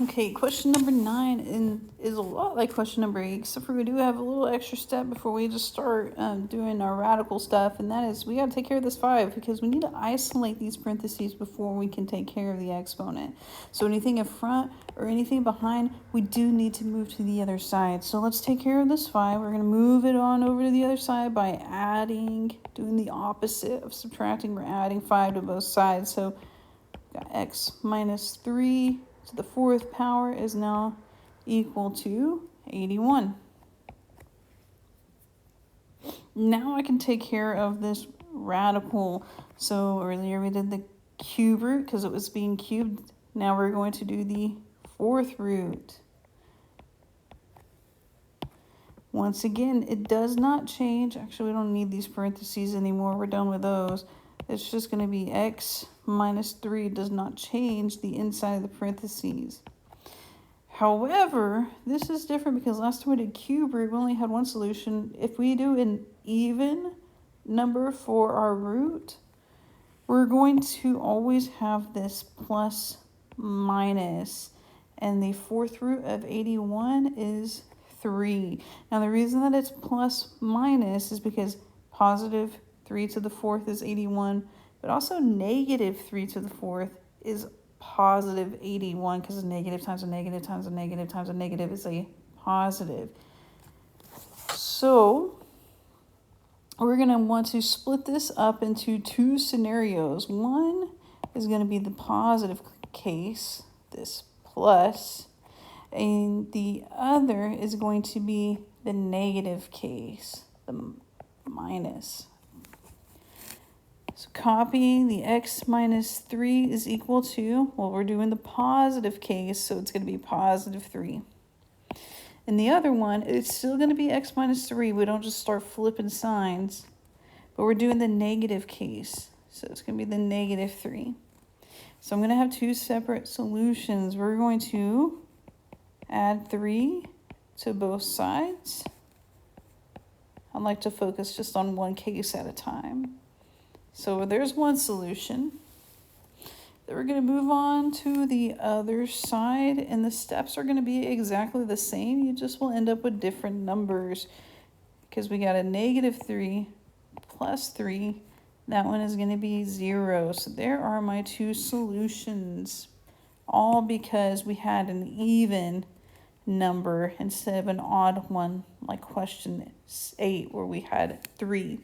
Okay, question number 9 is a lot like question number 8, except for we do have a little extra step before we just start doing our radical stuff, and that is we got to take care of this 5 because we need to isolate these parentheses before we can take care of the exponent. So anything in front or anything behind, we do need to move to the other side. So let's take care of this 5. We're going to move it on over to the other side by adding, doing the opposite of subtracting. We're adding 5 to both sides. So got x minus 3 to the 4th power is now equal to 81. Now I can take care of this radical. So earlier we did the cube root because it was being cubed. Now we're going to do the 4th root. Once again, it does not change. Actually, we don't need these parentheses anymore. We're done with those. It's just going to be x minus 3 does not change the inside of the parentheses. However, this is different because last time we did cube root, we only had one solution. If we do an even number for our root, we're going to always have this plus minus. And the 4th root of 81 is 3. Now, the reason that it's plus minus is because positive 3 to the 4th is 81, but also negative 3 to the 4th is positive 81 because a negative times a negative times a negative times a negative is a positive. So we're going to want to split this up into 2 scenarios. One is going to be the positive case, this plus, and the other is going to be the negative case, the minus. So copying the x minus 3 is equal to, well, we're doing the positive case, so it's going to be positive 3. And the other one, it's still going to be x minus 3. We don't just start flipping signs, but we're doing the negative case. So it's going to be the negative 3. So I'm going to have 2 separate solutions. We're going to add 3 to both sides. I'd like to focus just on one case at a time. So there's one solution. Then we're going to move on to the other side, and the steps are going to be exactly the same. You just will end up with different numbers because we got a negative 3 plus 3. That one is going to be 0. So there are my 2 solutions, all because we had an even number instead of an odd one like question 8 where we had 3.